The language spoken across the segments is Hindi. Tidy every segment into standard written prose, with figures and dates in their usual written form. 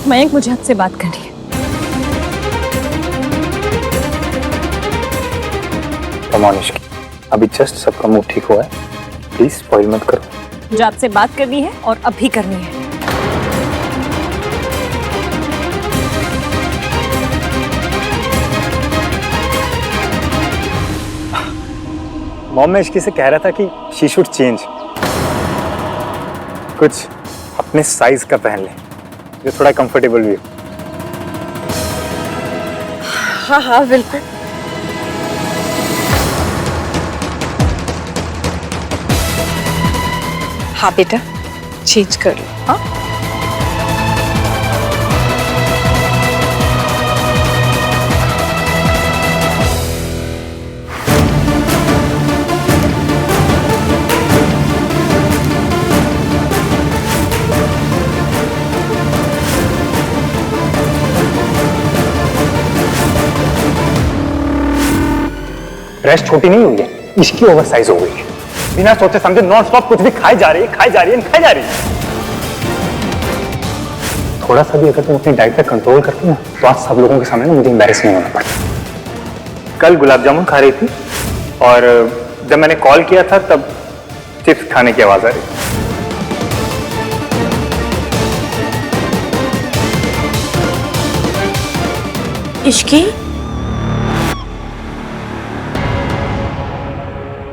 मयंक, मुझे आपसे बात करनी है। कमानिश की अभी जस्ट सबका मूड ठीक हुआ है, प्लीज स्पॉइल मत करो। मुझे आपसे बात करनी है और अभी करनी है। मॉम, मैं इश्की से कह रहा था कि शी शुड चेंज, कुछ अपने साइज का पहन ले जो थोड़ा कंफर्टेबल भी हो। हाँ हाँ बिल्कुल। हाँ बेटा, चेंज कर लो। हाँ ड्रेस छोटी नहीं हुई है, इसकी ओवर साइज हो गई है। बिना सोचे समझे नॉन स्टॉप कुछ भी खाई जा रही है, खाई जा रही है, खाई जा रही है। थोड़ा सा भी अगर तुम अपनी डाइट पे कंट्रोल करती ना तो आज सब लोगों के सामने ना मुझे एम्बैरेस नहीं होना पड़ता। कल गुलाब जामुन खा रही थी और जब मैंने कॉल किया था तब चिप्स खाने की आवाज आ रही थी। इश्की,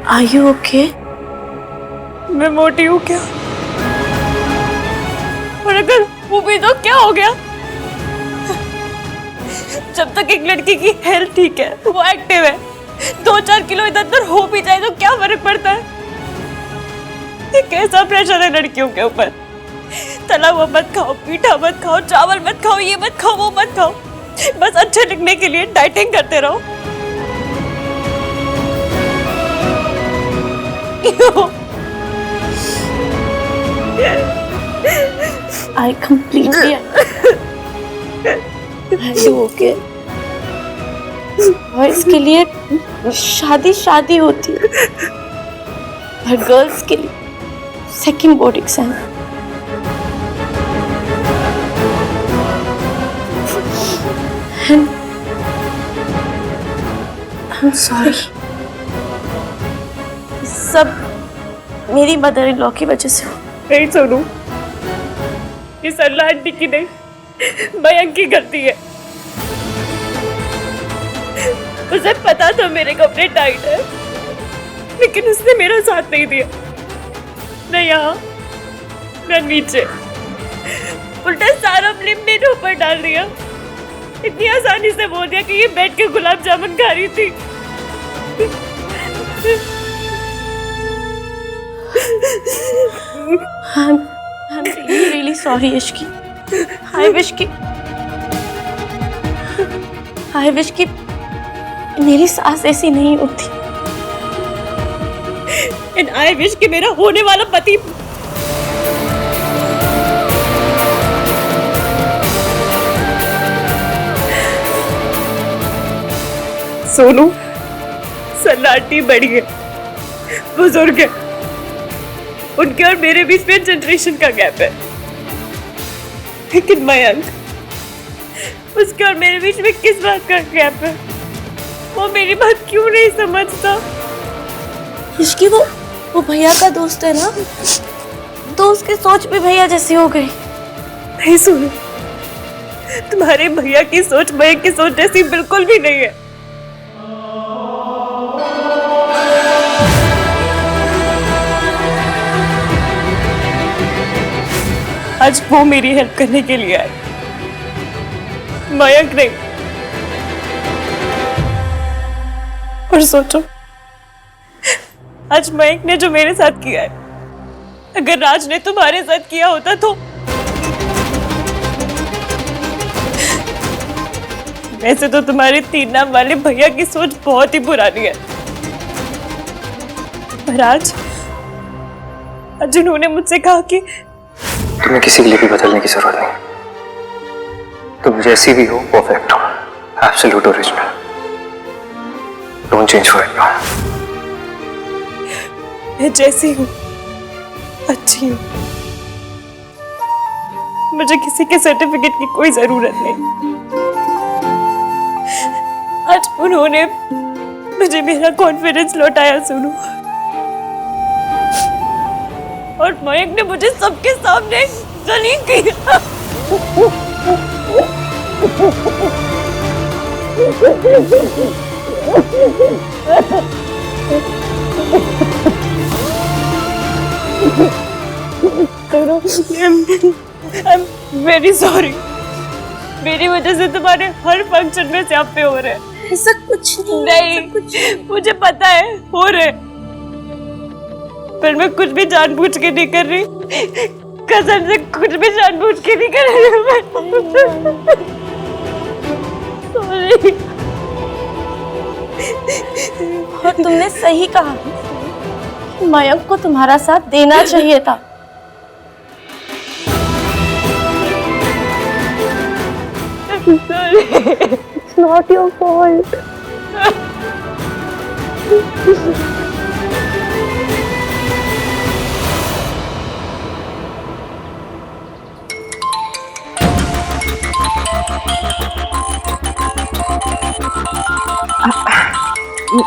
आर यू ओके? मैं मोटी हूँ क्या? और अगर वो भी तो क्या हो गया? जब तक एक लड़की की हेल्थ ठीक है, वो एक्टिव है, 2-4 किलो इधर उधर हो भी जाए तो क्या फर्क पड़ता है? ये कैसा प्रेशर है लड़कियों के ऊपर? तला हुआ मत खाओ, मीठा मत खाओ, चावल मत खाओ, ये मत खाओ, वो मत खाओ, बस अच्छे दिखने के लिए डाइटिंग करते रहो। I completely Are you okay? Boys के लिए शादी होती है और गर्ल्स के लिए second board exam. I'm sorry। सब मेरी मदर इन लॉ की वजह से हो। नहीं सोनू, ये सरला आंटी की नहीं, मयंक की गलती है। उसे पता था मेरे कपड़े टाइट है, लेकिन उसने मेरा साथ नहीं दिया, न यहाँ न नीचे, उल्टा सारा ब्लेम मेरे ऊपर डाल दिया। इतनी आसानी से बोल दिया कि ये बैठ के गुलाब जामुन खा रही थी। I'm really sorry Ishki. I wish कि मेरी सास ऐसी नहीं होती। And I wish कि मेरा होने वाला पति सोनू, सन्नाटी बड़ी है, बुजुर्ग है, उनके और मेरे बीच में जनरेशन का गैप है, लेकिन मयंक, उसके और मेरे बीच में किस बात का गैप है? वो मेरी बात क्यों नहीं समझता? इश्की, वो भैया का दोस्त है ना, तो उसकी सोच भी भैया जैसी हो गई। नहीं सुनो, तुम्हारे भैया की सोच मयंक की सोच जैसी बिल्कुल भी नहीं है। आज वो मेरी हेल्प करने के लिए आए, मयंक नहीं। और सोचो, आज मयंक ने जो मेरे साथ किया है, अगर राज ने तुम्हारे साथ किया होता तो वैसे तो तुम्हारे 3 नाम वाले भैया की सोच बहुत ही पुरानी है, पर आज उन्होंने मुझसे कहा कि तुम्हें किसी के लिए भी बदलने की जरूरत नहीं, तुम जैसी भी हो परफेक्ट हो, absolute original. Don't change for it now. मैं जैसी हूँ अच्छी हूँ, मुझे किसी के सर्टिफिकेट की कोई जरूरत नहीं। आज उन्होंने मुझे मेरा कॉन्फिडेंस लौटाया सोनू, और मयंक ने मुझे सबके सामने गली किया। I'm very sorry। मेरी वजह से तुम्हारे हर फंक्शन में स्यापे हो रहे हैं। ऐसा कुछ नहीं, मुझे पता है हो रहे, पर मैं कुछ भी जानबूझ के नहीं कर रही, कसम से कुछ भी जानबूझ के नहीं कर रही। सॉरी। और तुमने सही कहा, मयंक को तुम्हारा साथ देना चाहिए था। It's not your fault।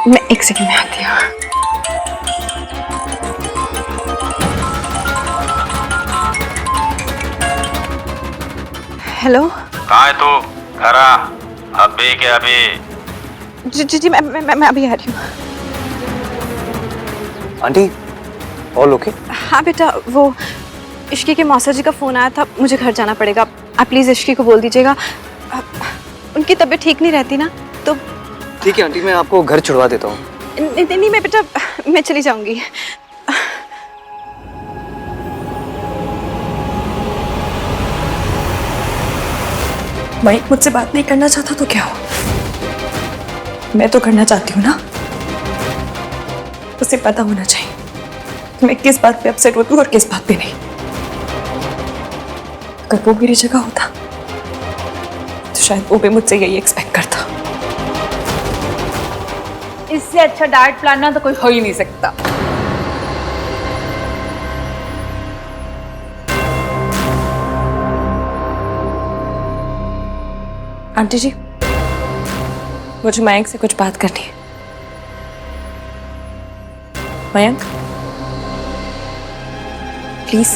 मैं एक सेकंड में आती हूँ। हेलो, कहाँ है तू? घर आ, अभी के अभी। जी जी जी, मैं अभी आ रही हूँ। Aunty all okay? हाँ बेटा, वो इश्की के मौसा जी का फ़ोन आया था, मुझे घर जाना पड़ेगा। आप प्लीज़ इश्की को बोल दीजिएगा, उनकी तबीयत ठीक नहीं रहती ना, तो ठीक है आंटी, मैं आपको घर छुड़वा देता हूँ। नहीं मैं बेटा, मैं चली जाऊंगी। मयंक मुझसे बात नहीं करना चाहता तो क्या हो, मैं तो करना चाहती हूँ ना। उसे पता होना चाहिए कि मैं किस बात पे अपसेट होती हूँ और किस बात पे नहीं। अगर वो मेरी जगह होता तो शायद वो भी मुझसे यही एक्सपेक्ट करता। इससे अच्छा डाइट प्लान ना तो कोई हो ही नहीं सकता। आंटी जी, मुझे मयंक से कुछ बात करनी है। मयंक प्लीज।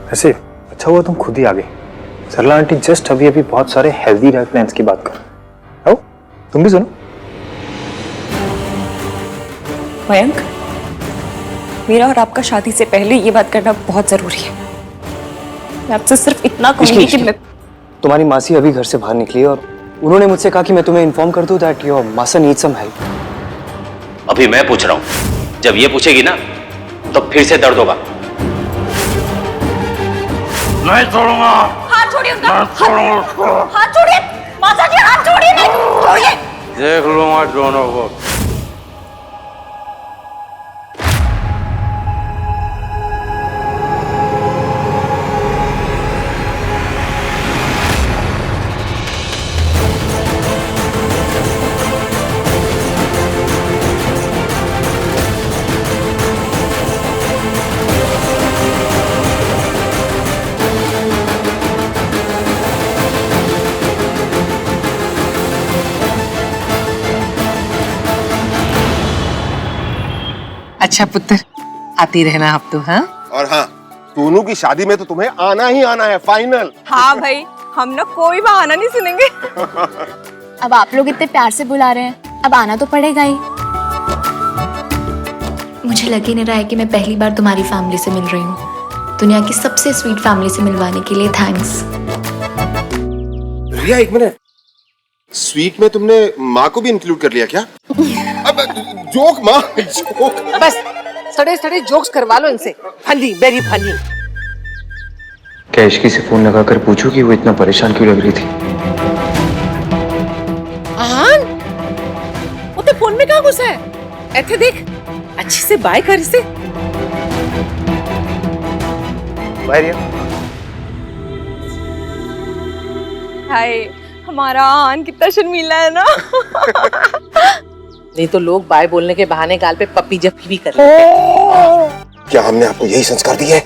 वैसे अच्छा हुआ तुम खुद ही आ गई। सरला आंटी जस्ट अभी अभी बहुत सारे हेल्दी डाइट प्लान्स की बात कर। आओ तुम भी सुनो। मयंक, मेरा और आपका शादी से पहले ये बात करना बहुत जरूरी है। मैं आपसे सिर्फ इतना कहूंगी कि मैं तुम्हारी मासी अभी घर से बाहर निकली और उन्होंने मुझसे कहा कि मैं तुम्हें इन्फॉर्म कर दूं दैट योर मासा नीड सम हेल्प। अभी मैं पूछ रहा हूँ, जब ये पूछेगी ना तो फिर से दर्द होगा। नहीं छोड़ूंगा। हाथ छोड़िए उनका। हाथ छोड़िए माता जी, हाथ छोड़िए, नहीं छोड़िए। देख लूंगा दोनों को। अच्छा पुत्र, आती रहना आप तो। हाँ, और हाँ, सोनू की शादी में तो तुम्हें आना ही आना है, फाइनल। हाँ भाई, हम ना कोई बहाना नहीं सुनेंगे। अब आप लोग इतने प्यार से बुला रहे हैं, अब आना तो पड़ेगा ही। मुझे लग ही नहीं रहा है कि मैं पहली बार तुम्हारी फैमिली से मिल रही हूँ। दुनिया की सबसे स्वीट फैमिली से मिलवाने के लिए थैंक्स। रिया एक मिनट, स्वीट में तुमने माँ को भी इंक्लूड कर लिया क्या? अब जोक माँ, जोक। बस सड़े सड़े जोक्स करवा लो इनसे। Funny, very funny. क्या इश्की से फोन लगाकर पूछूं कि वो इतना परेशान क्यों लग रही थी? आहान, वो तो फोन में कहाँ घुसा है? ऐसे देख, अच्छे से बाय कर इसे। बाय रिया। हाय, हमारा आन कितना शर्मीला है ना। नहीं तो लोग बाय बोलने के बहाने गाल पे पप्पी जप्पी भी कर क्या हमने आपको यही संस्कार दिए?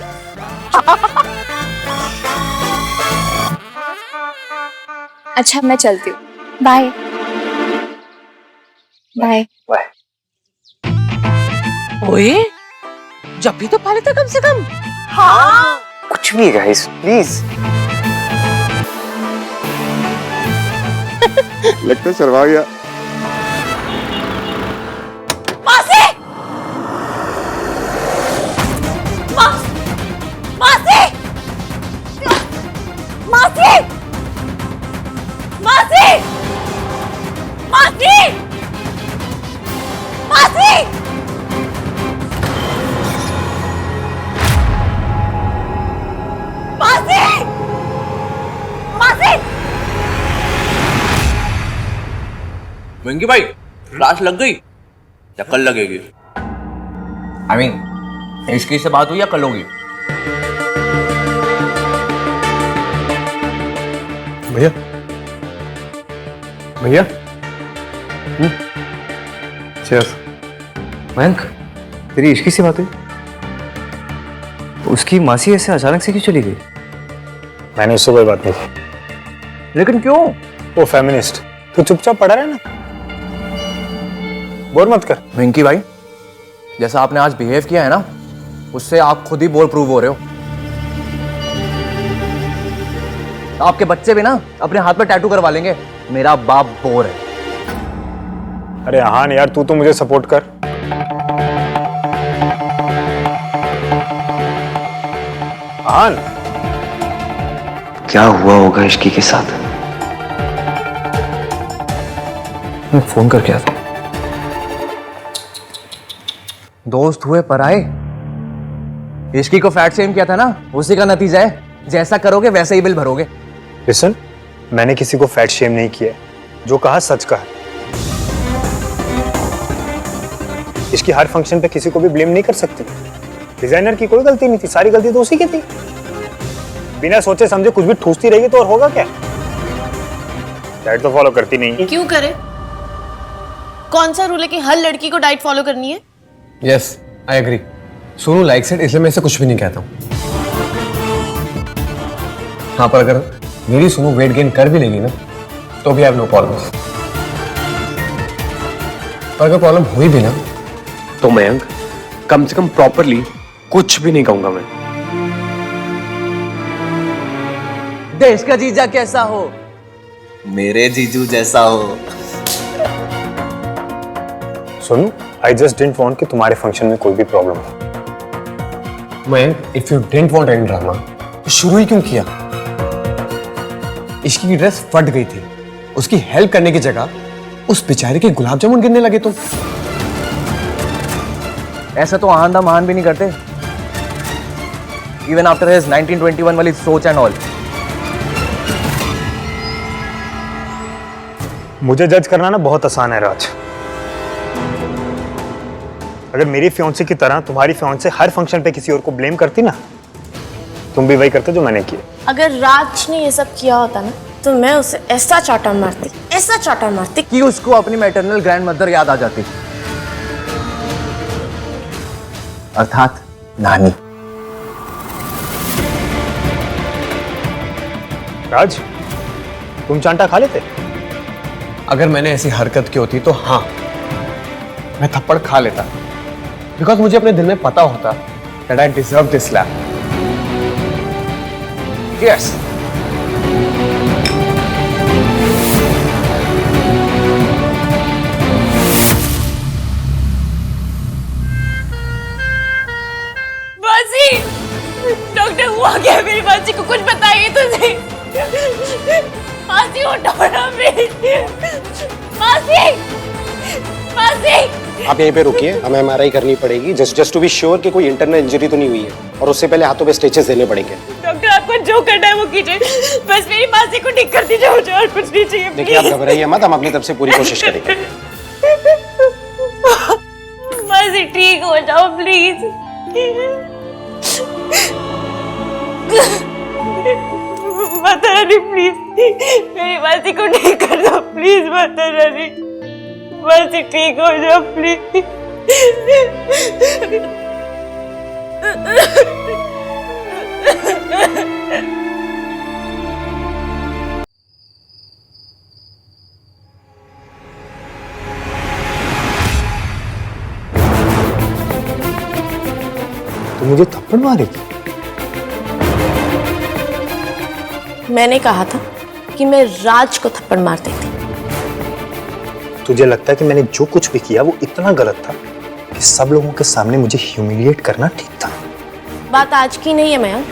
अच्छा मैं चलती हूँ, बाय बाय। ओए जब भी तो पा लेते कम से कम। हाँ कुछ भी गाइस प्लीज। लगता है शर्मा गया। मासी! मासी! मासी! मासी! मासी! मासी! मासी! मासी! वेंकी भाई क्लास लग गई या कल लगेगी? आई मीन इसकी से बात हुई या कल होगी? भैया भैया चीयर्स। मयंक तेरी इश्की से बात हुई? उसकी मासी ऐसे अचानक से क्यों चली गई? मैंने उससे कोई बात नहीं की। लेकिन क्यों? वो फेमिनिस्ट। तू चुपचाप पड़ा रहे ना, बोर मत कर। वेंकी भाई जैसा आपने आज बिहेव किया है ना, उससे आप खुद ही बोर प्रूव हो रहे हो। आपके बच्चे भी ना अपने हाथ पे टैटू करवा लेंगे, मेरा बाप बोर है। अरे हाँ यार, तू तो मुझे सपोर्ट कर। आन क्या हुआ होगा इश्की के साथ? मैं फोन करके आता हूं। दोस्त हुए पराए। इश्की को फैट शेम किया था ना, उसी का नतीजा है। जैसा करोगे वैसे ही बिल भरोगे। लिसन, मैंने किसी को फैट शेम नहीं किया, जो कहा सच कहा। इसकी हर फंक्शन पे किसी को भी ब्लेम नहीं कर सकती। डिजाइनर की कोई गलती नहीं थी, सारी गलती तो उसी की थी। बिना सोचे समझे कुछ भी ठूसती रहेगी तो और होगा क्या? डाइट तो फॉलो करती नहीं। क्यों करे? कौन सा रूल है कि हर लड़की को डाइट फॉलो करनी है? Yes I agree. Sonu likes it, इसलिए मैं इसे कुछ भी नहीं कहता हूँ। हाँ पर अगर मेरी सोनू वेट गेन कर भी लेगी ना, तो भी आई हैव नो प्रॉब्लम्स। पर अगर प्रॉब्लम हुई भी ना, तो मयंक कम से कम प्रॉपरली कुछ भी नहीं कहूंगा मैं। देश का जीजा कैसा हो? मेरे जीजू जैसा हो। सुनो, आई जस्ट डिडंट वांट कि तुम्हारे फंक्शन में कोई भी प्रॉब्लम हो। Mayank if you didn't want any drama, तो शुरू ही क्यों किया? इश्की की ड्रेस फट गई थी, उसकी हेल्प करने की जगह उस बेचारे के गुलाब जामुन गिनने लगे तुम। ऐसा तो आंधा महान भी नहीं करते, इवन आफ्टर हिज 1921 वाली सोच एंड ऑल। मुझे जज करना ना बहुत आसान है राज। अगर मेरी फियांसे की तरह तुम्हारी फियांसे हर फंक्शन पे किसी और को ब्लेम करती ना, तुम भी वही करते जो मैंने किया। अगर राज ने ये सब किया होता ना, तो मैं उसे ऐसा चाटा मारती कि उसको अपनी मैटरनल ग्रैंड मदर याद आ जाती, अर्थात नानी। राज, तुम चांटा खा लेते? अगर मैंने ऐसी हरकत की होती तो हाँ, मैं थप्पड़ खा लेता, बिकॉज मुझे अपने दिल में पता होता that I deserve this slap. Yes. मासी, डॉक्टर हुआ क्या? मेरी मासी को कुछ बताइए तो सही। मासी उठो ना प्लीज। मासी, मासी। आप यहीं पे रुकिए, हमें एमआरआई करनी पड़ेगी जस्ट टू बी श्योर कि कोई इंटरनल इंजरी तो नहीं हुई है, और उससे पहले हाथों पे स्टिचेस देने पड़ेंगे। डॉक्टर आपको जो करना है वो कीजिए, बस मेरी मासी को ठीक कर दीजिए, मुझे और कुछ नहीं चाहिए। देखिए आप घबराइए मत, हम अपनी तरफ से पूरी कोशिश करेंगे। मासी ठीक हो जाओ प्लीज। माता रानी प्लीज मेरी मासी को ठीक कर दो, प्लीज माता रानी। मासी ठीक हो जाओ प्लीज। तो मुझे थप्पड़ मारेगी? मैंने कहा था कि मैं राज को थप्पड़ मार देती। तुझे लगता है कि मैंने जो कुछ भी किया वो इतना गलत था कि सब लोगों के सामने मुझे ह्यूमिलिएट करना ठीक था? बात आज की नहीं है मयंक,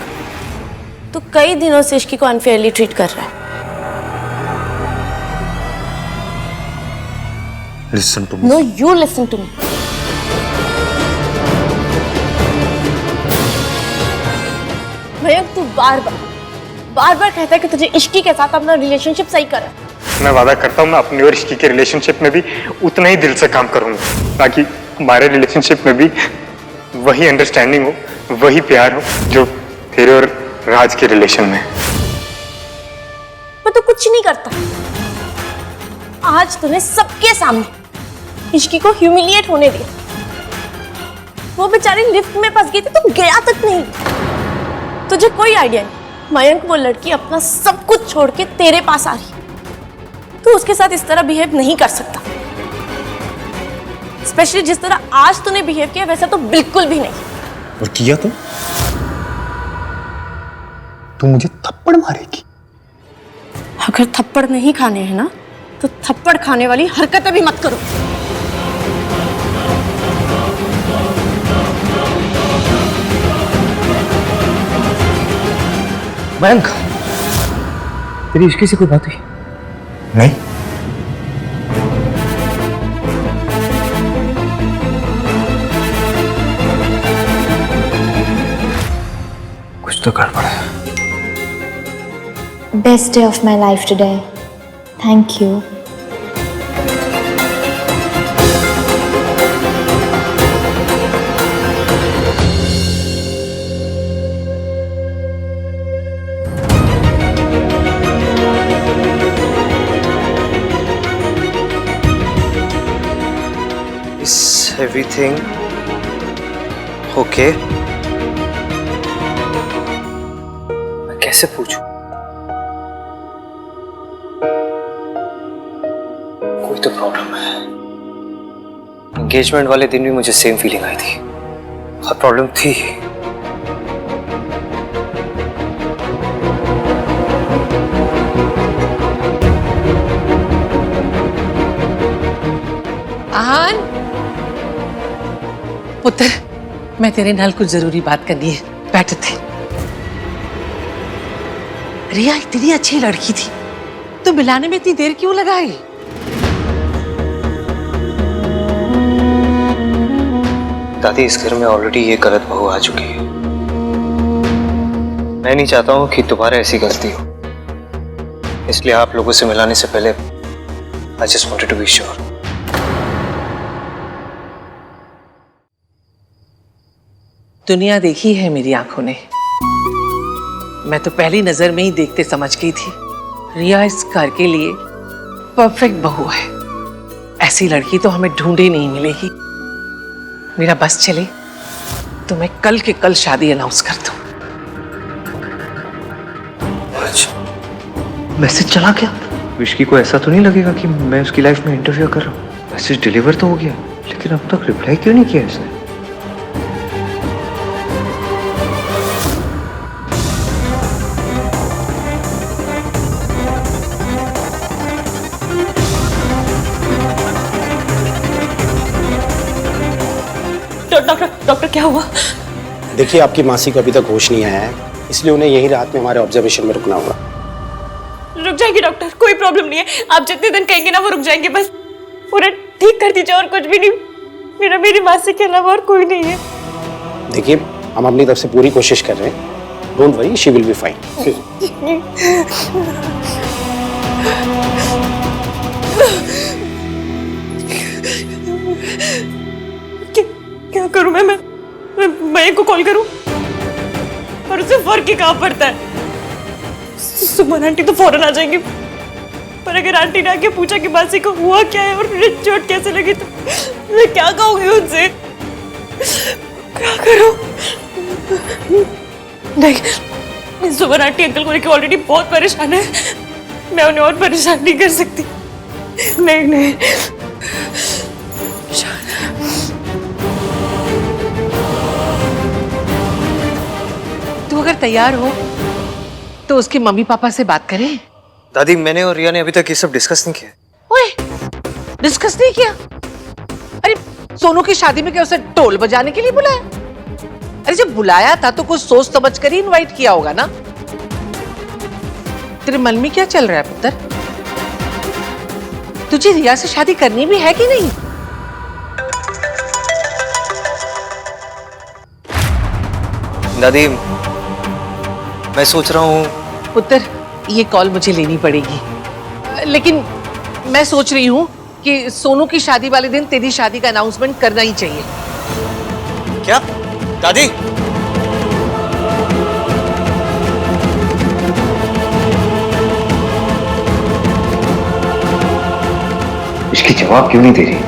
तू कई दिनों से इश्की को अनफेयरली ट्रीट कर रहा है। Listen to me. No, you listen to me. Mayank, तू बार बार कहता है कि तुझे इश्की के साथ अपना रिलेशनशिप सही करना है। मैं वादा करता हूँ मैं अपनी और इश्की के रिलेशनशिप में भी उतना ही दिल से काम करूंगा ताकि हमारे रिलेशनशिप में भी वही अंडरस्टैंडिंग हो, वही प्यार हो जो तेरे और राज के रिलेशन में। मैं तो कुछ नहीं करता। आज तूने सबके सामने इश्की को ह्यूमिलिएट होने दिया। वो बेचारी लिफ्ट में फंस गई थी, तू गया तक नहीं। तुझे कोई आइडिया नहीं मयंक, वो लड़की अपना सब कुछ छोड़ के तेरे पास आ रही। तू उसके साथ इस तरह बिहेव नहीं कर सकता, स्पेशली जिस तरह आज तूने बिहेव किया वैसा तो बिल्कुल भी नहीं। और किया तो? तू मुझे थप्पड़ मारेगी? अगर थप्पड़ नहीं खाने हैं ना तो थप्पड़ खाने वाली हरकतें भी मत करो। मयंक, तेरी इश्की से कोई बात हुई? नहीं। कुछ तो गड़बड़ है। Best day of my life today. Thank you. Is everything okay? मैं कैसे पूछूं? कोई तो प्रॉब्लम है। एंगेजमेंट वाले दिन भी मुझे सेम फीलिंग आई थी। बहुत प्रॉब्लम थी। आन, पुत्र, मैं तेरे नाल कुछ जरूरी बात करनी है। बैठ थे। रिया इतनी अच्छी लड़की थी, तो मिलाने में इतनी देर क्यों लगाई? दादी, इस घर में ऑलरेडी ये गलत बहू आ चुकी है। मैं नहीं चाहता हूँ कि दोबारा ऐसी गलती हो, इसलिए आप लोगों से मिलाने से पहले I just wanted to be sure. दुनिया देखी है मेरी आंखों ने। मैं तो पहली नजर में ही देखते समझ गई थी रिया इस घर के लिए परफेक्ट बहू है। ऐसी लड़की तो हमें ढूंढे नहीं मिलेगी। मेरा बस चले तो मैं कल के कल शादी अनाउंस कर दूं। मैसेज चला क्या? विश्की को ऐसा तो नहीं लगेगा कि मैं उसकी लाइफ में इंटरफियर कर रहा हूँ? मैसेज डिलीवर तो हो गया, लेकिन अब तक रिप्लाई क्यों नहीं किया इसने? डॉक्टर क्या हुआ? देखिए, आपकी मासी को अभी तक होश नहीं आया है, इसलिए उन्हें यही रात में हमारे ऑब्जर्वेशन में रुकना होगा। रुक जाएंगे डॉक्टर, कोई प्रॉब्लम नहीं है। आप जितने दिन कहेंगे ना वो रुक जाएंगे। बस पूरा ठीक कर दीजिए और कुछ भी नहीं। मेरी मासी के अलावा और कोई नहीं है। देखिए, हम अपनी तरफ से पूरी कोशिश कर रहे हैं। Don't worry, she will be fine. क्या करूं मैं मयंक को कॉल करूं? और उसे फर्क ही कहाँ पड़ता है? सुमन आंटी तो फौरन आ जाएंगी। पर अगर आंटी ने आके पूछा कि मासी को हुआ क्या है और मुझे चोट कैसे लगी तो मैं क्या कहूँगी उनसे? क्या करूँ? नहीं, सुबह आंटी अंकल को लेकर ऑलरेडी बहुत परेशान है, मैं उन्हें और परेशान नहीं कर सकती। नहीं। तू अगर तैयार हो तो उसके मम्मी पापा से बात करें। दादी, मैंने और रिया ने अभी तक ये सब डिस्कस नहीं किया। ओए, डिस्कस नहीं किया? अरे सोनू की शादी में क्या उसे ढोल बजाने के लिए बुलाया? अरे जब बुलाया था तो कुछ सोच समझ कर ही इनवाइट किया होगा ना। तेरे मन में क्या चल रहा है पुत्र? तुझे रिया से शादी करनी भी है कि नहीं? दादी, मैं सोच रहा हूँ। पुत्र, ये कॉल मुझे लेनी पड़ेगी, लेकिन मैं सोच रही हूँ कि सोनू की शादी वाले दिन तेरी शादी का अनाउंसमेंट करना ही चाहिए। क्या दादी? इसकी जवाब क्यों नहीं दे रही?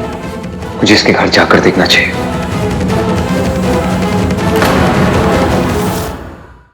मुझे इसके घर जाकर देखना चाहिए।